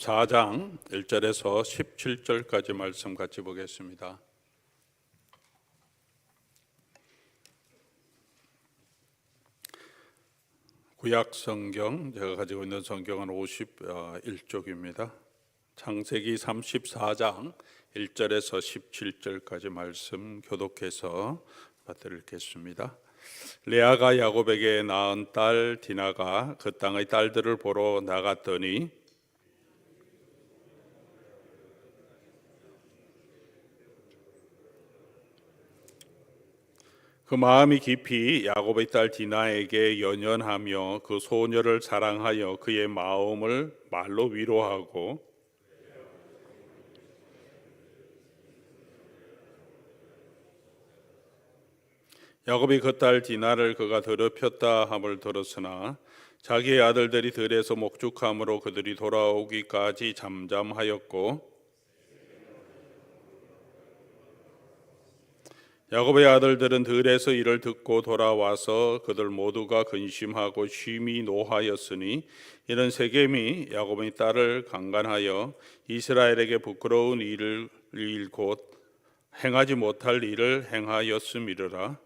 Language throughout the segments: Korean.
4장 1절에서 17절까지 말씀 같이 보겠습니다. 구약 성경, 제가 가지고 있는 성경은 51쪽입니다. 창세기 34장 1절에서 17절까지 말씀 교독해서 받들겠습니다. 레아가 야곱에게 낳은 딸 디나가 그 땅의 딸들을 보러 나갔더니 그 마음이 깊이 야곱의 딸 디나에게 연연하며 그 소녀를 사랑하여 그의 마음을 말로 위로하고 야곱이 그 딸 디나를 그가 더럽혔다 함을 들었으나 자기의 아들들이 들에서 목축함으로 그들이 돌아오기까지 잠잠하였고 야곱의 아들들은 들에서 이를 듣고 돌아와서 그들 모두가 근심하고 심히 노하였으니 이는 세겜이 야곱의 딸을 강간하여 이스라엘에게 부끄러운 일을 곧 행하지 못할 일을 행하였음이로라.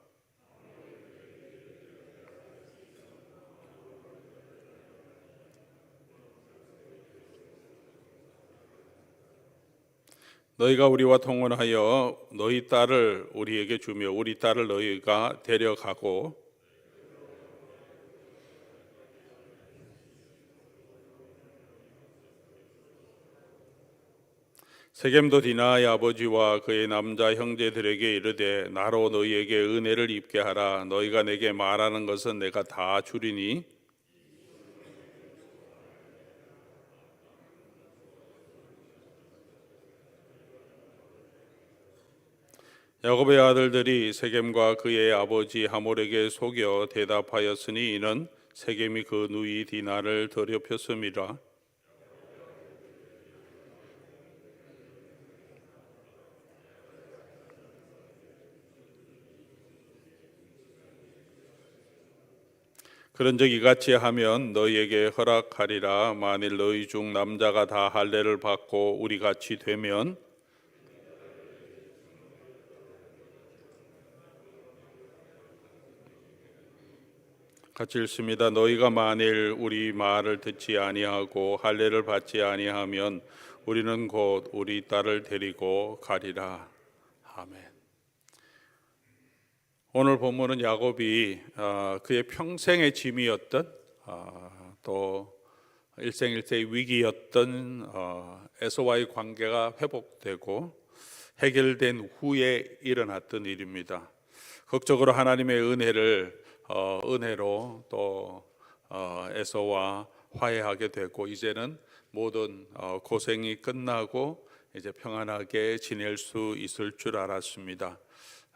너희가 우리와 통혼하여 너희 딸을 우리에게 주며 우리 딸을 너희가 데려가고 세겜도 디나의 아버지와 그의 남자 형제들에게 이르되 나로 너희에게 은혜를 입게 하라. 너희가 내게 말하는 것은 내가 다 주리니 야곱의 아들들이 세겜과 그의 아버지 하몰에게 속여 대답하였으니 이는 세겜이 그 누이 디나를 더럽혔음이라. 그런즉 이같이 하면 너희에게 허락하리라. 만일 너희 중 남자가 다 할례를 받고 우리 같이 되면 같이 읽습니다. 너희가 만일 우리 말을 듣지 아니하고 할례를 받지 아니하면 우리는 곧 우리 딸을 데리고 가리라. 아멘. 오늘 본문은 야곱이 그의 평생의 짐이었던 또 일생일대의 위기였던 에서와의 관계가 회복되고 해결된 후에 일어났던 일입니다. 극적으로 하나님의 은혜로 또 에서와 화해하게 되고 이제는 모든 고생이 끝나고 이제 평안하게 지낼 수 있을 줄 알았습니다.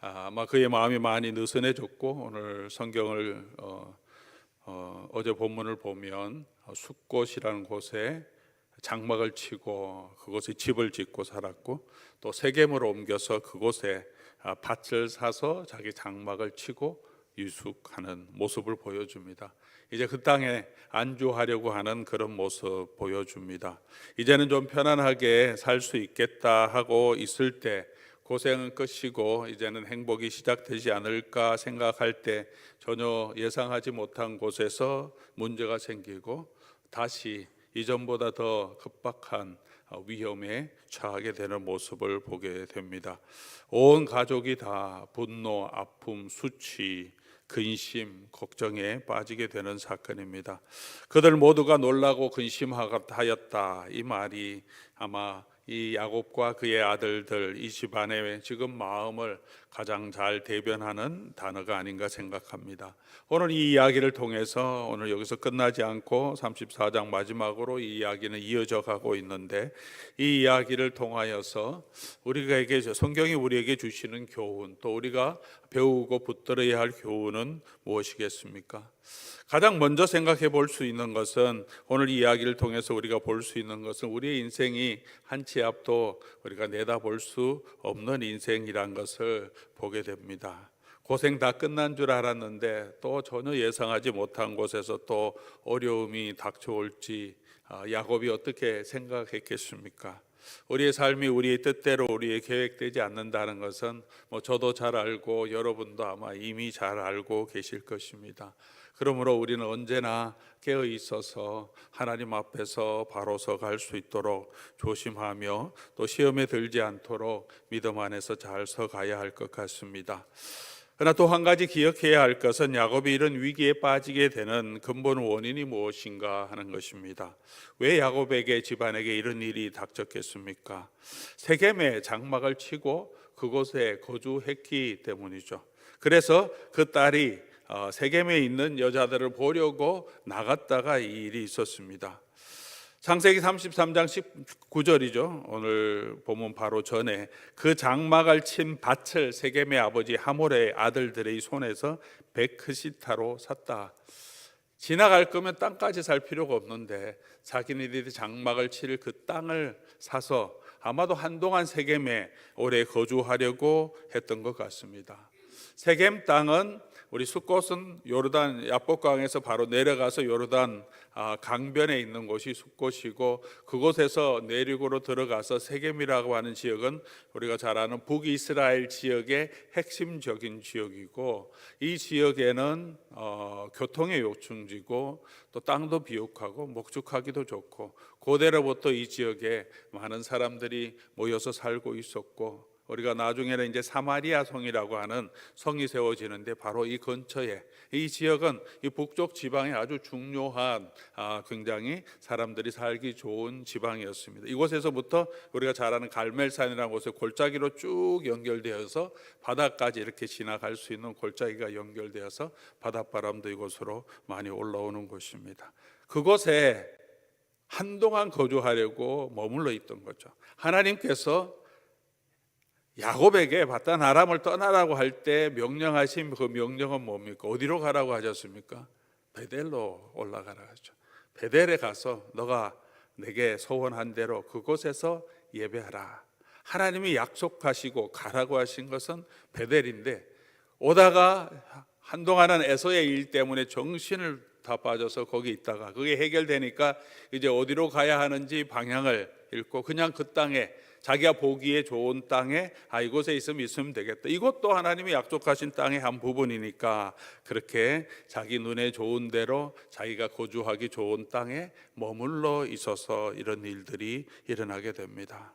아마 그의 마음이 많이 느슨해졌고 오늘 성경을 어제 본문을 보면 숫곳이라는 곳에 장막을 치고 그곳에 집을 짓고 살았고 또 세겜으로 옮겨서 그곳에 밭을 사서 자기 장막을 치고 유숙하는 모습을 보여줍니다. 이제 그 땅에 안주하려고 하는 그런 모습 보여줍니다. 이제는 좀 편안하게 살 수 있겠다 하고 있을 때 고생은 끝이고 이제는 행복이 시작되지 않을까 생각할 때 전혀 예상하지 못한 곳에서 문제가 생기고 다시 이전보다 더 급박한 위험에 처하게 되는 모습을 보게 됩니다. 온 가족이 다 분노, 아픔, 수치, 근심, 걱정에 빠지게 되는 사건입니다. 그들 모두가 놀라고 근심하였다. 이 말이 아마 이 야곱과 그의 아들들 이 집안의 지금 마음을 가장 잘 대변하는 단어가 아닌가 생각합니다. 오늘 이 이야기를 통해서 오늘 여기서 끝나지 않고 34장 마지막으로 이 이야기는 이어져 가고 있는데 이 이야기를 통하여서 우리에게 성경이 우리에게 주시는 교훈 또 우리가 배우고 붙들어야 할 교훈은 무엇이겠습니까? 가장 먼저 생각해 볼 수 있는 것은 오늘 이 이야기를 통해서 우리가 볼 수 있는 것은 우리의 인생이 한 치 앞도 우리가 내다볼 수 없는 인생이란 것을 보게 됩니다. 고생 다 끝난 줄 알았는데 또 전혀 예상하지 못한 곳에서 또 어려움이 닥쳐올지 야곱이 어떻게 생각했겠습니까? 우리의 삶이 우리의 뜻대로 우리의 계획되지 않는다는 것은 저도 잘 알고 여러분도 아마 이미 잘 알고 계실 것입니다. 그러므로 우리는 언제나 깨어 있어서 하나님 앞에서 바로 서갈 수 있도록 조심하며 또 시험에 들지 않도록 믿음 안에서 잘 서가야 할 것 같습니다. 그러나 또 한 가지 기억해야 할 것은 야곱이 이런 위기에 빠지게 되는 근본 원인이 무엇인가 하는 것입니다. 왜 야곱에게 집안에게 이런 일이 닥쳤겠습니까? 세겜에 장막을 치고 그곳에 거주했기 때문이죠. 그래서 그 딸이 세겜에 있는 여자들을 보려고 나갔다가 이 일이 있었습니다. 창세기 33장 19절이죠. 오늘 본문 바로 전에 그 장막을 친 밭을 세겜의 아버지 하몰의 아들들의 손에서 베크시타로 샀다. 지나갈 거면 땅까지 살 필요가 없는데 자기네들이 장막을 칠 그 땅을 사서 아마도 한동안 세겜에 오래 거주하려고 했던 것 같습니다. 세겜 땅은 우리 숫곳은 요르단 야복강에서 바로 내려가서 요르단 강변에 있는 곳이 숫곳이고, 그곳에서 내륙으로 들어가서 세겜이라고 하는 지역은 우리가 잘 아는 북이스라엘 지역의 핵심적인 지역이고, 이 지역에는 교통의 요충지고 또 땅도 비옥하고 목축하기도 좋고, 고대로부터 이 지역에 많은 사람들이 모여서 살고 있었고, 우리가 나중에는 이제 사마리아 성이라고 하는 성이 세워지는데 바로 이 근처에, 이 지역은 이 북쪽 지방에 아주 중요한 굉장히 사람들이 살기 좋은 지방이었습니다. 이곳에서부터 우리가 잘 아는 갈멜산이라는 곳에 골짜기로 쭉 연결되어서 바다까지 이렇게 지나갈 수 있는 골짜기가 연결되어서 바닷바람도 이곳으로 많이 올라오는 곳입니다. 그곳에 한동안 거주하려고 머물러 있던 거죠. 하나님께서 야곱에게 바단 아람을 떠나라고 할 때 명령하신 그 명령은 뭡니까? 어디로 가라고 하셨습니까? 베델로 올라가라 하죠. 베델에 가서 너가 내게 소원한 대로 그곳에서 예배하라. 하나님이 약속하시고 가라고 하신 것은 베델인데, 오다가 한동안은 에서의 일 때문에 정신을 다 빠져서 거기 있다가 그게 해결되니까 이제 어디로 가야 하는지 방향을 잃고 그냥 그 땅에, 자기가 보기에 좋은 땅에 이곳에 있으면 되겠다. 이것도 하나님이 약속하신 땅의 한 부분이니까 그렇게 자기 눈에 좋은 대로 자기가 거주하기 좋은 땅에 머물러 있어서 이런 일들이 일어나게 됩니다.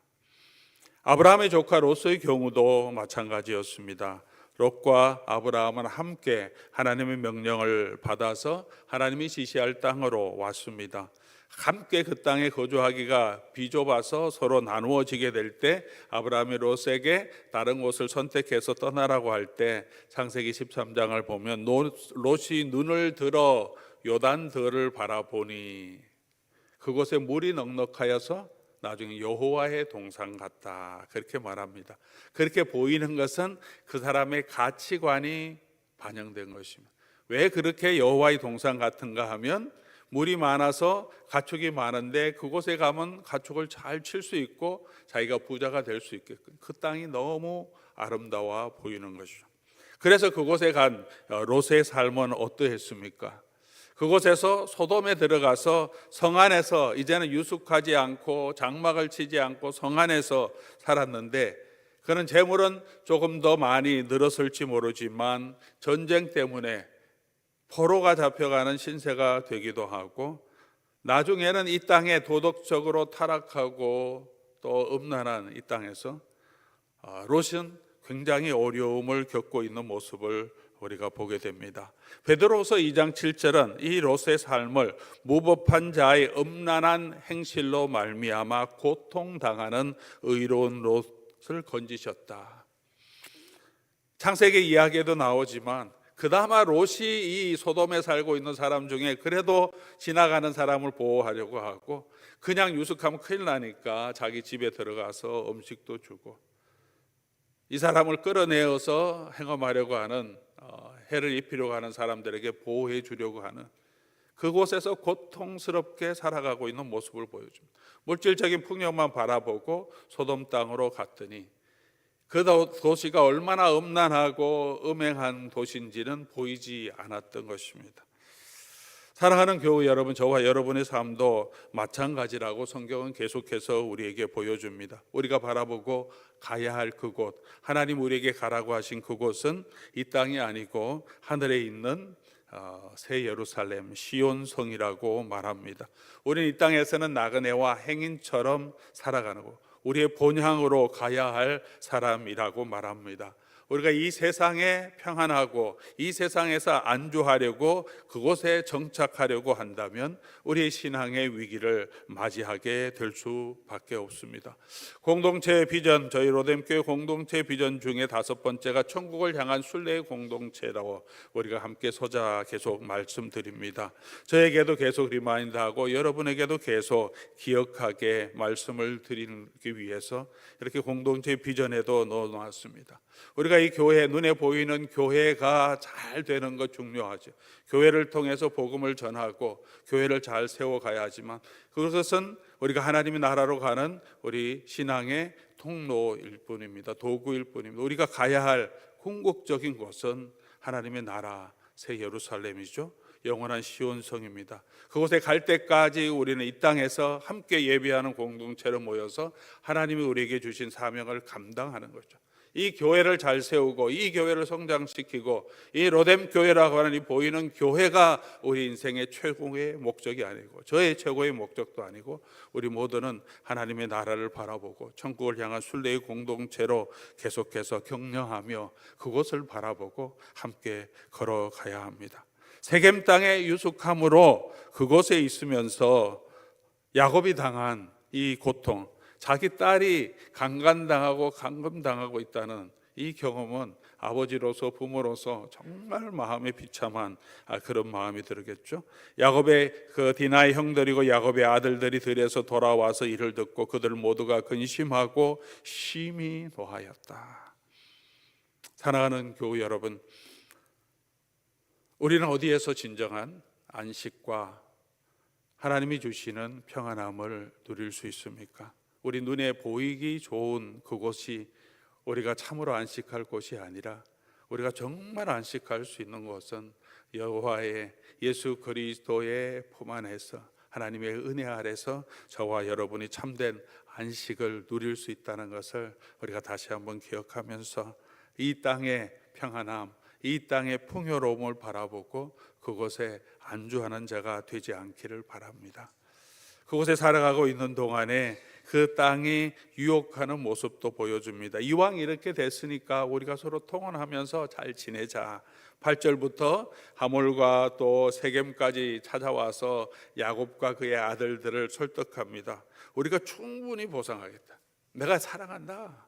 아브라함의 조카 롯의 경우도 마찬가지였습니다. 롯과 아브라함은 함께 하나님의 명령을 받아서 하나님이 지시할 땅으로 왔습니다. 함께 그 땅에 거주하기가 비좁아서 서로 나누어지게 될 때 아브라함이 롯에게 다른 곳을 선택해서 떠나라고 할 때 창세기 13장을 보면 롯이 눈을 들어 요단들을 바라보니 그곳에 물이 넉넉하여서 나중에 여호와의 동산 같다, 그렇게 말합니다. 그렇게 보이는 것은 그 사람의 가치관이 반영된 것입니다. 왜 그렇게 여호와의 동산 같은가 하면 물이 많아서 가축이 많은데 그곳에 가면 가축을 잘 칠 수 있고 자기가 부자가 될 수 있게끔 그 땅이 너무 아름다워 보이는 것이죠. 그래서 그곳에 간 롯의 삶은 어떠했습니까? 그곳에서 소돔에 들어가서 성 안에서 이제는 유숙하지 않고 장막을 치지 않고 성 안에서 살았는데, 그는 재물은 조금 더 많이 늘었을지 모르지만 전쟁 때문에 포로가 잡혀가는 신세가 되기도 하고, 나중에는 이 땅에 도덕적으로 타락하고 또 음란한 이 땅에서 롯은 굉장히 어려움을 겪고 있는 모습을 우리가 보게 됩니다. 베드로후서 2장 7절은 이 롯의 삶을 무법한 자의 음란한 행실로 말미암아 고통당하는 의로운 롯을 건지셨다. 창세기 이야기에도 나오지만 그나마 롯이 이 소돔에 살고 있는 사람 중에 그래도 지나가는 사람을 보호하려고 하고, 그냥 유숙하면 큰일 나니까 자기 집에 들어가서 음식도 주고, 이 사람을 끌어내어서 행엄하려고 하는, 해를 입히려고 하는 사람들에게 보호해 주려고 하는, 그곳에서 고통스럽게 살아가고 있는 모습을 보여줍니다. 물질적인 풍요만 바라보고 소돔 땅으로 갔더니 그 도시가 얼마나 음란하고 음행한 도시인지는 보이지 않았던 것입니다. 사랑하는 교회 여러분, 저와 여러분의 삶도 마찬가지라고 성경은 계속해서 우리에게 보여줍니다. 우리가 바라보고 가야 할 그곳, 하나님 우리에게 가라고 하신 그곳은 이 땅이 아니고 하늘에 있는 새 예루살렘 시온성이라고 말합니다. 우리는 이 땅에서는 나그네와 행인처럼 살아가는 거, 우리의 본향으로 가야 할 사람이라고 말합니다. 우리가 이 세상에 평안하고 이 세상에서 안주하려고 그곳에 정착하려고 한다면 우리의 신앙의 위기를 맞이하게 될 수밖에 없습니다. 공동체 비전, 저희 로뎀교회 공동체 비전 중에 5번째가 천국을 향한 순례의 공동체라고 우리가 함께 서자 계속 말씀드립니다. 저에게도 계속 리마인드하고 여러분에게도 계속 기억하게 말씀을 드리기 위해서 이렇게 공동체 비전에도 넣어놨습니다. 우리가 이 교회, 눈에 보이는 교회가 잘 되는 것 중요하죠. 교회를 통해서 복음을 전하고 교회를 잘 세워가야 하지만 그것은 우리가 하나님의 나라로 가는 우리 신앙의 통로일 뿐입니다. 도구일 뿐입니다. 우리가 가야 할 궁극적인 곳은 하나님의 나라 새 예루살렘이죠. 영원한 시온성입니다. 그곳에 갈 때까지 우리는 이 땅에서 함께 예배하는 공동체로 모여서 하나님이 우리에게 주신 사명을 감당하는 거죠. 이 교회를 잘 세우고 이 교회를 성장시키고 이 로뎀 교회라고 하는 이 보이는 교회가 우리 인생의 최고의 목적이 아니고 저의 최고의 목적도 아니고 우리 모두는 하나님의 나라를 바라보고 천국을 향한 순례의 공동체로 계속해서 격려하며 그곳을 바라보고 함께 걸어가야 합니다. 세겜 땅의 유숙함으로 그곳에 있으면서 야곱이 당한 이 고통, 자기 딸이 강간당하고 감금당하고 있다는 이 경험은 아버지로서 부모로서 정말 마음에 비참한 그런 마음이 들겠죠. 야곱의 그 디나의 형들이고 야곱의 아들들이 들에서 돌아와서 이를 듣고 그들 모두가 근심하고 심히 노하였다. 사랑하는 교우 여러분, 우리는 어디에서 진정한 안식과 하나님이 주시는 평안함을 누릴 수 있습니까? 우리 눈에 보이기 좋은 그곳이 우리가 참으로 안식할 곳이 아니라 우리가 정말 안식할 수 있는 곳은 여호와의 예수 그리스도의 품 안에서 하나님의 은혜 아래서 저와 여러분이 참된 안식을 누릴 수 있다는 것을 우리가 다시 한번 기억하면서 이 땅의 평안함, 이 땅의 풍요로움을 바라보고 그곳에 안주하는 자가 되지 않기를 바랍니다. 그곳에 살아가고 있는 동안에 그 땅이 유혹하는 모습도 보여줍니다. 이왕 이렇게 됐으니까 우리가 서로 통혼하면서 잘 지내자. 8절부터 하몰과 또 세겜까지 찾아와서 야곱과 그의 아들들을 설득합니다. 우리가 충분히 보상하겠다. 내가 사랑한다.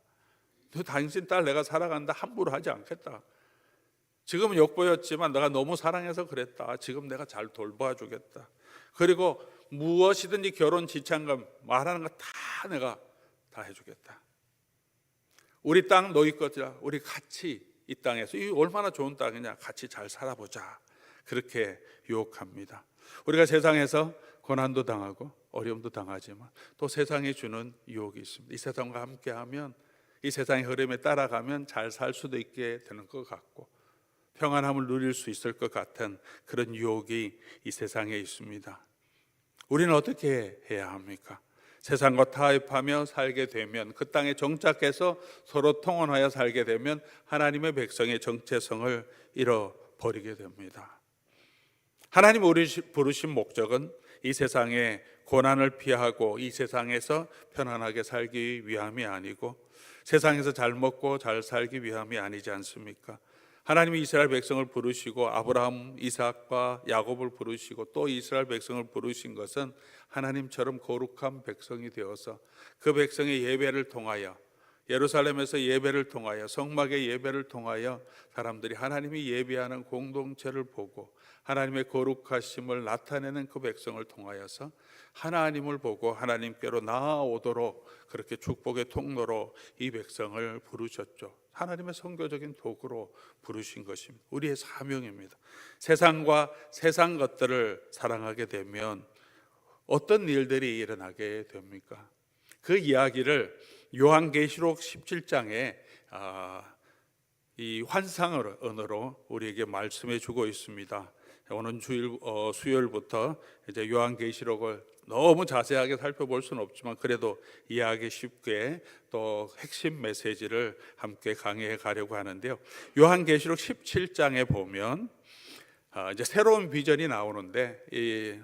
너 당신 딸 내가 사랑한다. 함부로 하지 않겠다. 지금은 욕보였지만 내가 너무 사랑해서 그랬다. 지금 내가 잘 돌봐주겠다. 그리고 무엇이든지 결혼 지참금 말하는 거 다 내가 다 해주겠다. 우리 땅 너희 것이라. 우리 같이 이 땅에서 이 얼마나 좋은 땅이냐. 같이 잘 살아보자. 그렇게 유혹합니다. 우리가 세상에서 고난도 당하고 어려움도 당하지만 또 세상이 주는 유혹이 있습니다. 이 세상과 함께하면 이 세상의 흐름에 따라가면 잘 살 수도 있게 되는 것 같고 평안함을 누릴 수 있을 것 같은 그런 유혹이 이 세상에 있습니다. 우리는 어떻게 해야 합니까? 세상과 타협하며 살게 되면 그 땅에 정착해서 서로 통혼하여 살게 되면 하나님의 백성의 정체성을 잃어버리게 됩니다. 하나님 우리 부르신 목적은 이 세상의 고난을 피하고 이 세상에서 편안하게 살기 위함이 아니고 세상에서 잘 먹고 잘 살기 위함이 아니지 않습니까? 하나님이 이스라엘 백성을 부르시고 아브라함, 이삭과 야곱을 부르시고 또 이스라엘 백성을 부르신 것은 하나님처럼 거룩한 백성이 되어서 그 백성의 예배를 통하여 예루살렘에서 예배를 통하여 성막의 예배를 통하여 사람들이 하나님이 예배하는 공동체를 보고 하나님의 거룩하심을 나타내는 그 백성을 통하여서 하나님을 보고 하나님께로 나아오도록 그렇게 축복의 통로로 이 백성을 부르셨죠. 하나님의 선교적인 도구로 부르신 것입니다. 우리의 사명입니다. 세상과 세상 것들을 사랑하게 되면 어떤 일들이 일어나게 됩니까? 그 이야기를 요한계시록 17장에 이 환상을 언어로 우리에게 말씀해 주고 있습니다. 오는 수요일부터 이제 요한계시록을 너무 자세하게 살펴볼 수는 없지만 그래도 이해하기 쉽게 또 핵심 메시지를 함께 강의해 가려고 하는데요. 요한계시록 17장에 보면 이제 새로운 비전이 나오는데 이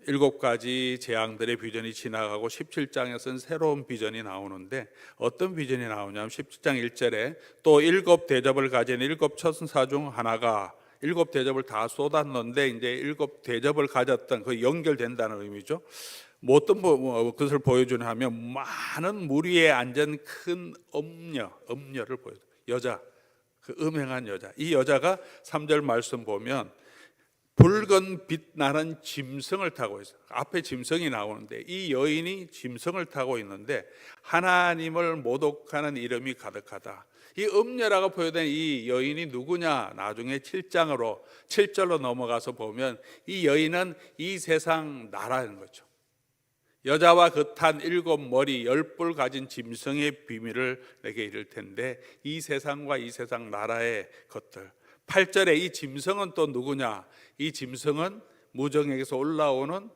7가지 재앙들의 비전이 지나가고 17장에서는 새로운 비전이 나오는데 어떤 비전이 나오냐면 17장 1절에 또 7대접을 가진 7천사 중 하나가 7대접을 다 쏟았는데 이제 7대접을 가졌던 그 연결된다는 의미죠. 뭐 어떤 것을 보여주냐 하면 많은 물 위에 앉은 큰 엄녀를 보여줘요. 여자, 그 음행한 여자. 이 여자가 3절 말씀 보면 붉은 빛나는 짐승을 타고 있어요. 앞에 짐승이 나오는데 이 여인이 짐승을 타고 있는데 하나님을 모독하는 이름이 가득하다. 이 음녀라고 표현된 이 여인이 누구냐? 나중에 7절로 넘어가서 보면 이 여인은 이 세상 나라는 거죠. 여자와 그탄 7머리 10뿔 가진 짐승의 비밀을 내게 이를 텐데 이 세상과 이 세상 나라의 것들. 8절에 이 짐승은 또 누구냐? 이 짐승은 무정에게서 올라오는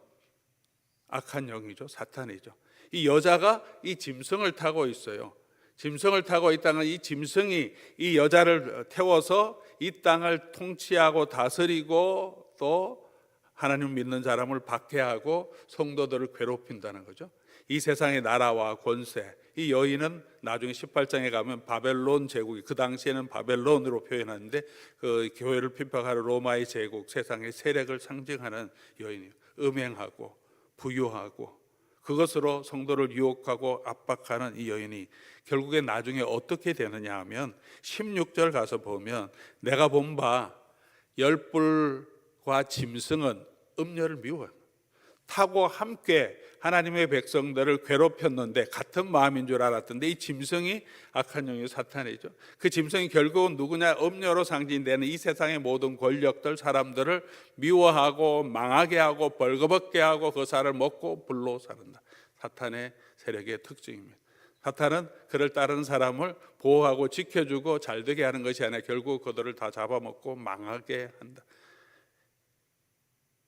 악한 영이죠. 사탄이죠. 이 여자가 이 짐승을 타고 있어요. 짐승을 타고 있다는 이 짐승이 이 여자를 태워서 이 땅을 통치하고 다스리고 또 하나님 믿는 사람을 박해하고 성도들을 괴롭힌다는 거죠. 이 세상의 나라와 권세, 이 여인은 나중에 18장에 가면 바벨론 제국이, 그 당시에는 바벨론으로 표현하는데 그 교회를 핍박하는 로마의 제국, 세상의 세력을 상징하는 여인이에요. 음행하고 부유하고 그것으로 성도를 유혹하고 압박하는 이 여인이 결국에 나중에 어떻게 되느냐 하면 16절 가서 보면 내가 본 바 10뿔과 짐승은 음녀를 미워요. 타고 함께 하나님의 백성들을 괴롭혔는데 같은 마음인 줄 알았던데 이 짐승이 악한 영이 사탄이죠. 그 짐승이 결국은 누구냐? 음녀로 상징되는 이 세상의 모든 권력들, 사람들을 미워하고 망하게 하고 벌거벗게 하고 그 살을 먹고 불로 사른다. 사탄의 세력의 특징입니다. 사탄은 그를 따르는 사람을 보호하고 지켜주고 잘되게 하는 것이 아니라 결국 그들을 다 잡아먹고 망하게 한다.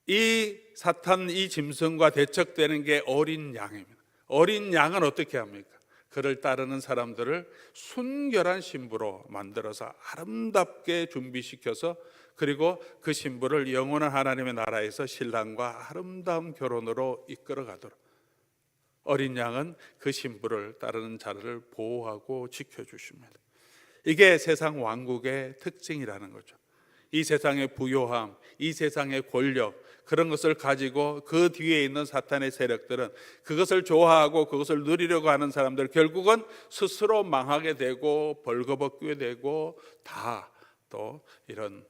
이 사탄, 이 짐승과 대척되는 게 어린 양입니다. 어린 양은 어떻게 합니까? 그를 따르는 사람들을 순결한 신부로 만들어서 아름답게 준비시켜서 그리고 그 신부를 영원한 하나님의 나라에서 신랑과 아름다운 결혼으로 이끌어 가도록 어린 양은 그 신부를 따르는 자를 보호하고 지켜주십니다. 이게 세상 왕국의 특징이라는 거죠. 이 세상의 부요함, 이 세상의 권력, 그런 것을 가지고 그 뒤에 있는 사탄의 세력들은 그것을 좋아하고 그것을 누리려고 하는 사람들 결국은 스스로 망하게 되고 벌거벗게 되고 다 또 이런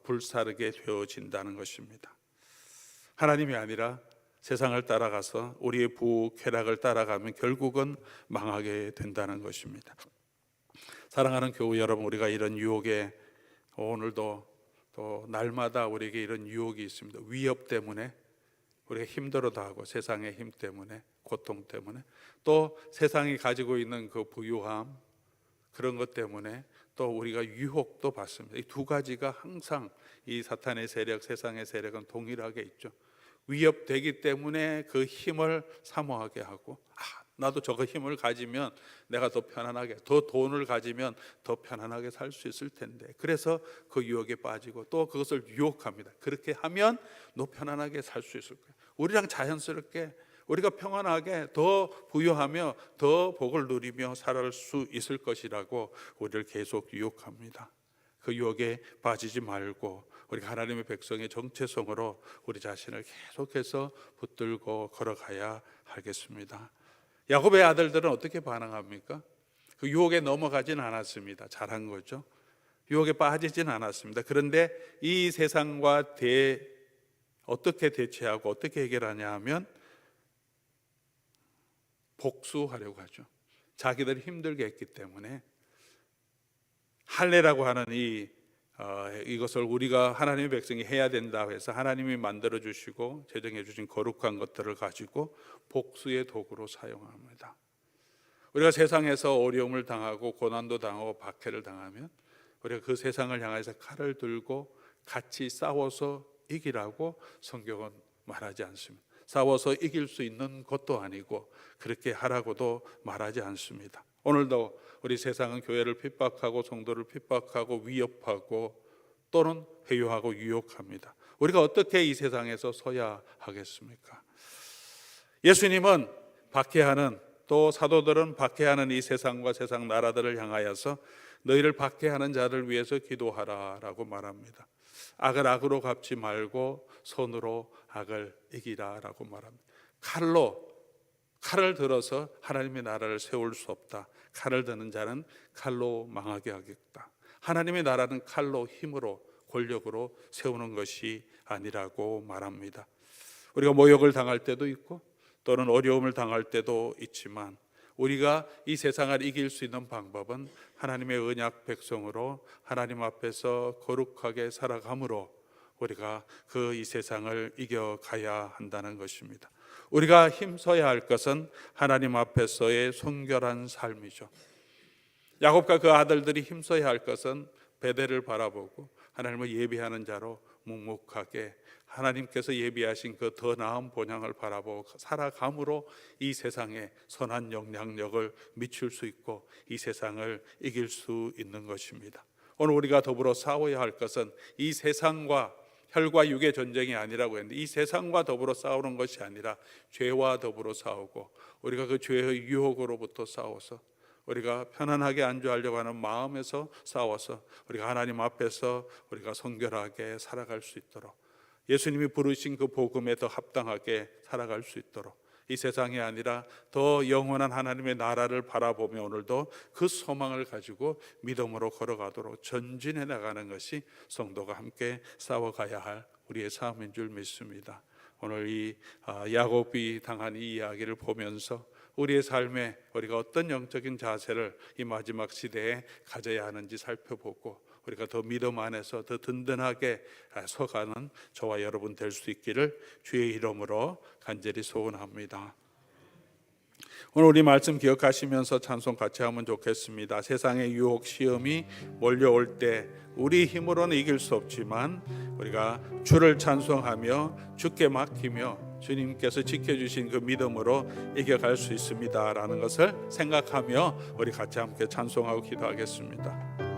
불사르게 되어진다는 것입니다. 하나님이 아니라 세상을 따라가서 우리의 부쾌락을 따라가면 결국은 망하게 된다는 것입니다. 사랑하는 교우 여러분, 우리가 이런 유혹에 오늘도 또 날마다 우리에게 이런 유혹이 있습니다. 위협 때문에 우리가 힘들어도 하고 세상의 힘 때문에 고통 때문에 또 세상이 가지고 있는 그 부유함 그런 것 때문에 또 우리가 유혹도 받습니다. 이 두 가지가 항상 이 사탄의 세력, 세상의 세력은 동일하게 있죠. 위협되기 때문에 그 힘을 사모하게 하고 나도 저거 힘을 가지면 내가 더 편안하게, 더 돈을 가지면 더 편안하게 살 수 있을 텐데 그래서 그 유혹에 빠지고 또 그것을 유혹합니다. 그렇게 하면 너 편안하게 살 수 있을 거야. 우리랑 자연스럽게 우리가 평안하게 더 부유하며 더 복을 누리며 살아갈 수 있을 것이라고 우리를 계속 유혹합니다. 그 유혹에 빠지지 말고 우리가 하나님의 백성의 정체성으로 우리 자신을 계속해서 붙들고 걸어가야 하겠습니다. 야곱의 아들들은 어떻게 반응합니까? 그 유혹에 넘어가진 않았습니다. 잘한 거죠. 유혹에 빠지진 않았습니다. 그런데 이 세상과 어떻게 대체하고 어떻게 해결하냐 하면 복수하려고 하죠. 자기들이 힘들게 했기 때문에 할례라고 하는 이것을 우리가 하나님의 백성이 해야 된다고 해서 하나님이 만들어 주시고 제정해 주신 거룩한 것들을 가지고 복수의 도구로 사용합니다. 우리가 세상에서 어려움을 당하고 고난도 당하고 박해를 당하면 우리가 그 세상을 향해서 칼을 들고 같이 싸워서 이기라고 성경은 말하지 않습니다. 싸워서 이길 수 있는 것도 아니고 그렇게 하라고도 말하지 않습니다. 오늘도 우리 세상은 교회를 핍박하고 성도를 핍박하고 위협하고 또는 회유하고 유혹합니다. 우리가 어떻게 이 세상에서 서야 하겠습니까? 예수님은 박해하는, 또 사도들은 박해하는 이 세상과 세상 나라들을 향하여서 너희를 박해하는 자를 위해서 기도하라라고 말합니다. 악을 악으로 갚지 말고 손으로 악을 이기라라고 말합니다. 칼을 들어서 하나님의 나라를 세울 수 없다. 칼을 드는 자는 칼로 망하게 하겠다. 하나님의 나라는 칼로, 힘으로, 권력으로 세우는 것이 아니라고 말합니다. 우리가 모욕을 당할 때도 있고 또는 어려움을 당할 때도 있지만 우리가 이 세상을 이길 수 있는 방법은 하나님의 언약 백성으로 하나님 앞에서 거룩하게 살아감으로 우리가 이 세상을 이겨가야 한다는 것입니다. 우리가 힘써야 할 것은 하나님 앞에서의 순결한 삶이죠. 야곱과 그 아들들이 힘써야 할 것은 베델을 바라보고 하나님을 예비하는 자로 묵묵하게 하나님께서 예비하신 그 더 나은 본향을 바라보고 살아감으로 이 세상에 선한 영향력을 미칠 수 있고 이 세상을 이길 수 있는 것입니다. 오늘 우리가 더불어 싸워야 할 것은 이 세상과 혈과 육의 전쟁이 아니라고 했는데 이 세상과 더불어 싸우는 것이 아니라 죄와 더불어 싸우고 우리가 그 죄의 유혹으로부터 싸워서 우리가 편안하게 안주하려고 하는 마음에서 싸워서 우리가 하나님 앞에서 우리가 성결하게 살아갈 수 있도록 예수님이 부르신 그 복음에 더 합당하게 살아갈 수 있도록 이 세상이 아니라 더 영원한 하나님의 나라를 바라보며 오늘도 그 소망을 가지고 믿음으로 걸어가도록 전진해 나가는 것이 성도가 함께 싸워가야 할 우리의 삶인 줄 믿습니다. 오늘 이 야곱이 당한 이 이야기를 보면서 우리의 삶에 우리가 어떤 영적인 자세를 이 마지막 시대에 가져야 하는지 살펴보고 우리가 더 믿음 안에서 더 든든하게 서가는 저와 여러분 될 수 있기를 주의 이름으로 간절히 소원합니다. 오늘 우리 말씀 기억하시면서 찬송 같이 하면 좋겠습니다. 세상의 유혹 시험이 몰려올 때 우리 힘으로는 이길 수 없지만 우리가 주를 찬송하며 주께 맡기며 주님께서 지켜주신 그 믿음으로 이겨갈 수 있습니다라는 것을 생각하며 우리 같이 함께 찬송하고 기도하겠습니다.